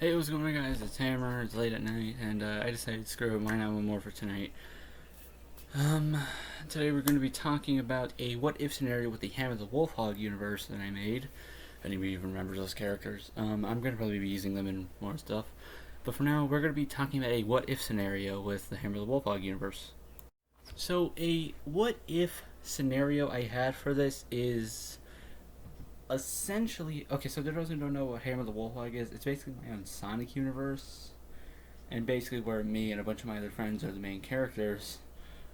Hey, what's going on, guys? It's Hammer. It's late at night, and I decided screw it. Why not one more for tonight? Um, Today we're going to be talking about a what-if scenario with the Hammer the Wolfhog universe that I made. If anybody even remembers those characters, I'm going to probably be using them in more stuff. But for now, we're going to be talking about a what-if scenario with the Hammer the Wolfhog universe. So, a what-if scenario I had for this is essentially okay. So, those who don't know what Hammer the Wolfhog is, it's basically my own Sonic universe, and basically where me and a bunch of my other friends are the main characters,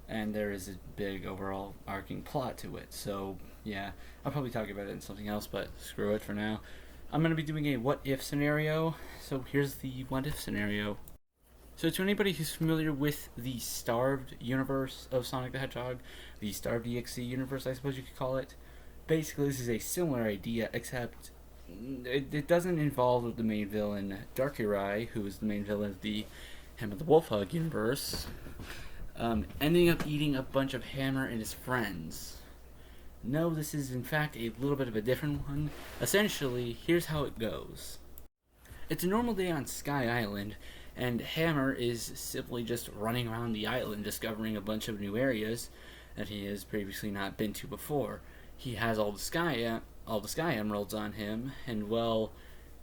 and there is a big overall arcing plot to it. So yeah, I'll probably talk about it in something else, but screw it for now. I'm going to be doing a what if scenario. So here's the what if scenario. So to anybody who's familiar with the Starved universe of Sonic the Hedgehog, the Starved EXE universe, I suppose you could call it, basically this is a similar idea, except it doesn't involve the main villain Darkrai, who is the main villain of the Hammer the Wolfhog universe, ending up eating a bunch of Hammer and his friends. No, this is in fact a little bit of a different one. Essentially, here's how it goes. It's a normal day on Sky Island, and Hammer is simply just running around the island discovering a bunch of new areas that he has previously not been to before. He has all the sky emeralds on him, and well,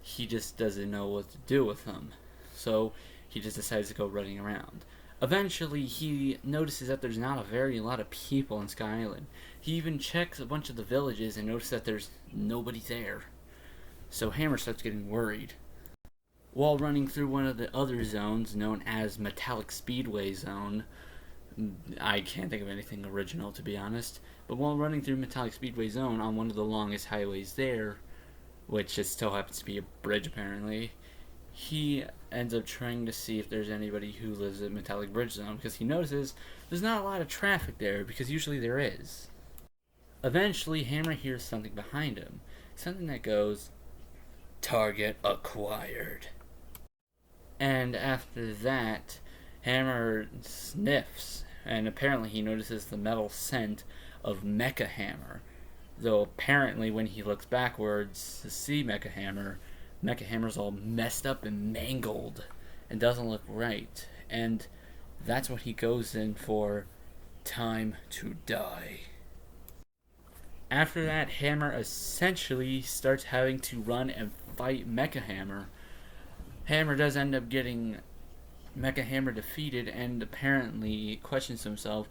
he just doesn't know what to do with them. So he just decides to go running around. Eventually, he notices that there's not a lot of people on Sky Island. He even checks a bunch of the villages and notices that there's nobody there. So Hammer starts getting worried. While running through one of the other zones, known as Metallic Speedway Zone, I can't think of anything original, to be honest, but while running through Metallic Speedway Zone on one of the longest highways there, which just still happens to be a bridge apparently, he ends up trying to see if there's anybody who lives at Metallic Bridge Zone, because he notices there's not a lot of traffic there, because usually there is. Eventually, Hammer hears something behind him, something that goes, "Target acquired." And after that, Hammer sniffs, and apparently he notices the metal scent of Mecha Hammer. Though apparently when he looks backwards to see Mecha Hammer's all messed up and mangled and doesn't look right. And that's what he goes in for: time to die. After that, Hammer essentially starts having to run and fight Mecha Hammer. Hammer does end up getting Mecha Hammer defeated, and apparently questions himself,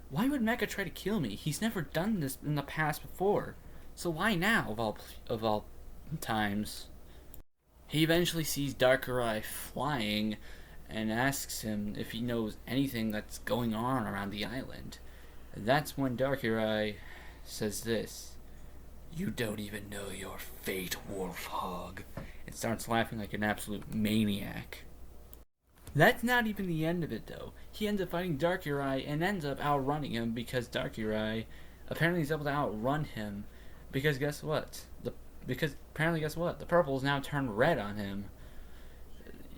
why would Mecha try to kill me? He's never done this in the past before. So why now, of all times? He eventually sees Darkrai flying and asks him if he knows anything that's going on around the island. That's when Darkrai says this: "You don't even know your fate, Wolfhog," and starts laughing like an absolute maniac. That's not even the end of it, though. He ends up fighting Darkrai and ends up outrunning him, because Darkrai apparently is able to outrun him. Because guess what? The purple is now turned red on him.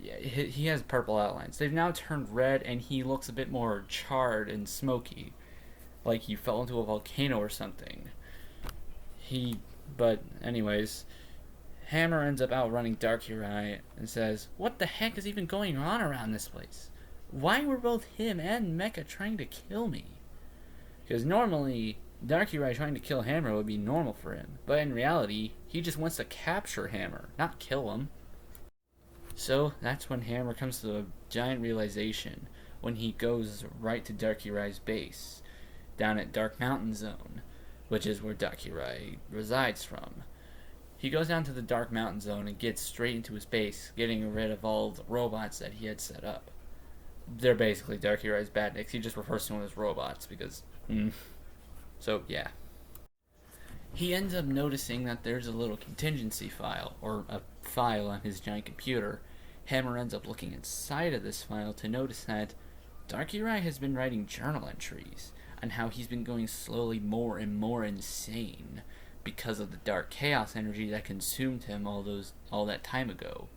He has purple outlines. They've now turned red, and he looks a bit more charred and smoky, like he fell into a volcano or something. But anyways, Hammer ends up outrunning Darkrai and says, "What the heck is even going on around this place? Why were both him and Mecha trying to kill me?" Because normally, Darkrai trying to kill Hammer would be normal for him, but in reality, he just wants to capture Hammer, not kill him. So that's when Hammer comes to a giant realization when he goes right to Darkrai's base, down at Dark Mountain Zone, which is where Darkrai resides from. He goes down to the Dark Mountain Zone and gets straight into his base, getting rid of all the robots that he had set up. They're basically Darkrai's badniks. He just refers to them as robots because... So, yeah. He ends up noticing that there's a little contingency file, or a file on his giant computer. Hammer ends up looking inside of this file to notice that Darkrai has been writing journal entries on how he's been going slowly more and more insane because of the dark chaos energy that consumed him all that time ago.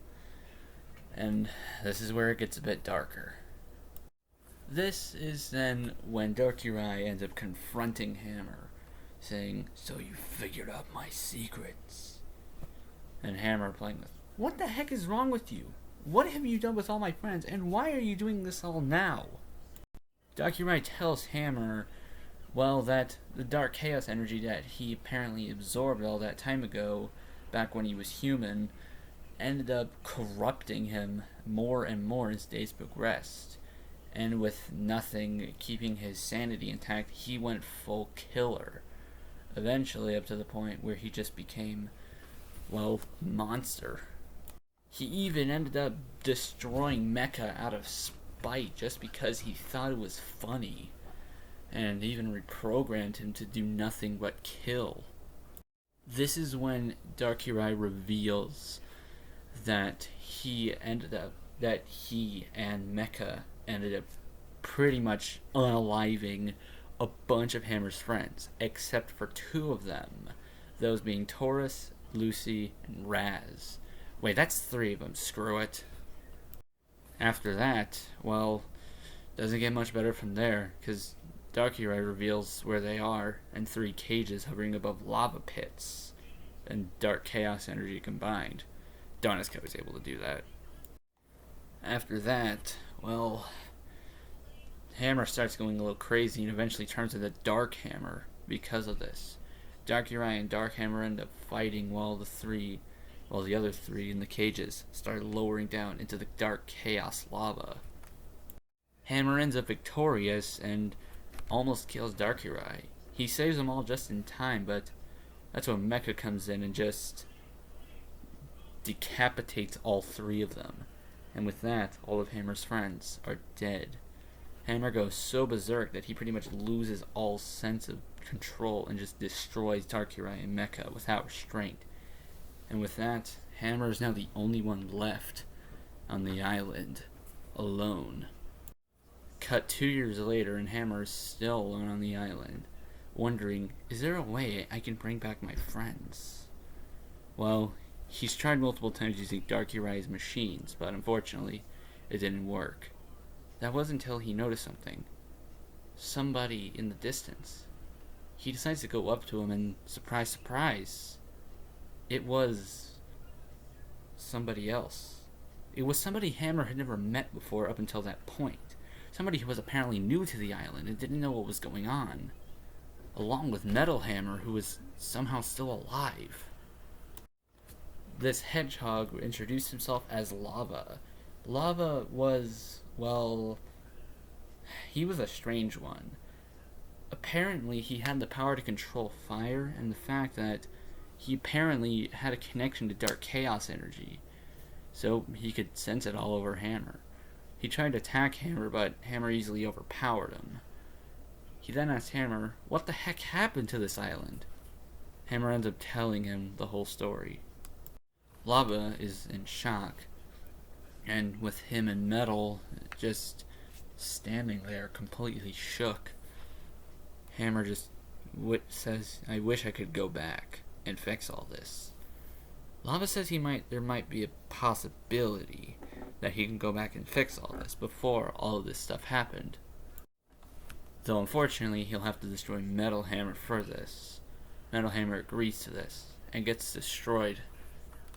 And this is where it gets a bit darker. This is then when Darkrai ends up confronting Hammer, saying, "So you figured out my secrets." And Hammer playing with, "What the heck is wrong with you? What have you done with all my friends, and why are you doing this all now? Darkrai tells Hammer, well, that the dark chaos energy that he apparently absorbed all that time ago, back when he was human, ended up corrupting him more and more as days progressed. And with nothing keeping his sanity intact, he went full killer. Eventually, up to the point where he just became, well, monster. He even ended up destroying Mecha out of spite just because he thought it was funny, and even reprogrammed him to do nothing but kill. This is when Darkrai reveals that he and Mecha ended up pretty much unaliving a bunch of Hammer's friends, except for two of them, those being Taurus, Lucy, and Raz. Wait, that's three of them, screw it. After that, well, doesn't get much better from there, because Darkrai reveals where they are, and three cages hovering above lava pits, and dark chaos energy combined. Donetsk was able to do that. After that, well, Hammer starts going a little crazy and eventually turns into Dark Hammer because of this. Darkrai and Dark Hammer end up fighting while the other three in the cages start lowering down into the dark chaos lava. Hammer ends up victorious and almost kills Darkrai. He saves them all just in time, but that's when Mecha comes in and just decapitates all three of them. And with that, all of Hammer's friends are dead. Hammer goes so berserk that he pretty much loses all sense of control and just destroys Darkrai and Mecha without restraint. And with that, Hammer is now the only one left on the island, alone. Cut 2 years later, and Hammer is still alone on the island, wondering, is there a way I can bring back my friends? Well, he's tried multiple times using Darkrai's machines, but unfortunately, it didn't work. That was until he noticed something. Somebody in the distance. He decides to go up to him, and surprise, surprise, it was somebody else. It was somebody Hammer had never met before up until that point. Somebody who was apparently new to the island and didn't know what was going on. Along with Metal Hammer, who was somehow still alive. This hedgehog introduced himself as Lava. Lava was, well, he was a strange one. Apparently, he had the power to control fire, and the fact that he apparently had a connection to dark chaos energy, so he could sense it all over Hammer. He tried to attack Hammer, but Hammer easily overpowered him. He then asked Hammer, what the heck happened to this island? Hammer ends up telling him the whole story. Lava is in shock, and with him and Metal just standing there completely shook, Hammer just says, I wish I could go back and fix all this. Lava says there might be a possibility that he can go back and fix all this before all of this stuff happened. Though unfortunately, he'll have to destroy Metal Hammer for this. Metal Hammer agrees to this and gets destroyed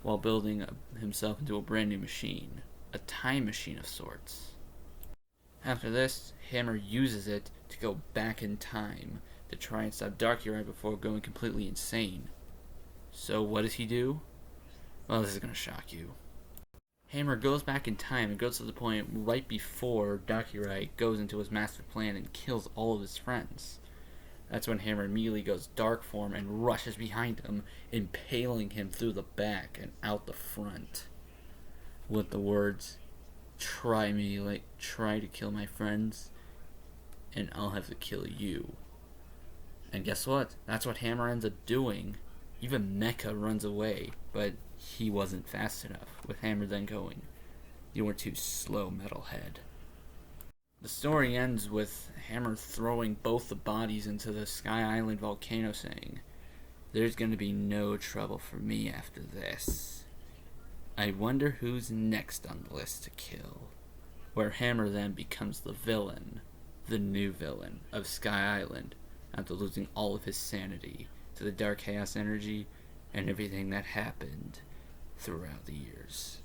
while building himself into a brand new machine, a time machine of sorts. After this, Hammer uses it to go back in time to try and stop Darkrai before going completely insane. So what does he do? Well, this is going to shock you. Hammer goes back in time and goes to the point right before Darkrai goes into his master plan and kills all of his friends. That's when Hammer immediately goes dark form and rushes behind him, impaling him through the back and out the front with the words, try me, like try to kill my friends, and I'll have to kill you. And guess what? That's what Hammer ends up doing. Even Mecha runs away, but he wasn't fast enough, with Hammer then going, you were too slow, Metalhead. The story ends with Hammer throwing both the bodies into the Sky Island volcano, saying, there's going to be no trouble for me after this. I wonder who's next on the list to kill. Where Hammer then becomes the villain, the new villain of Sky Island, after losing all of his sanity to the dark chaos energy and everything that happened throughout the years.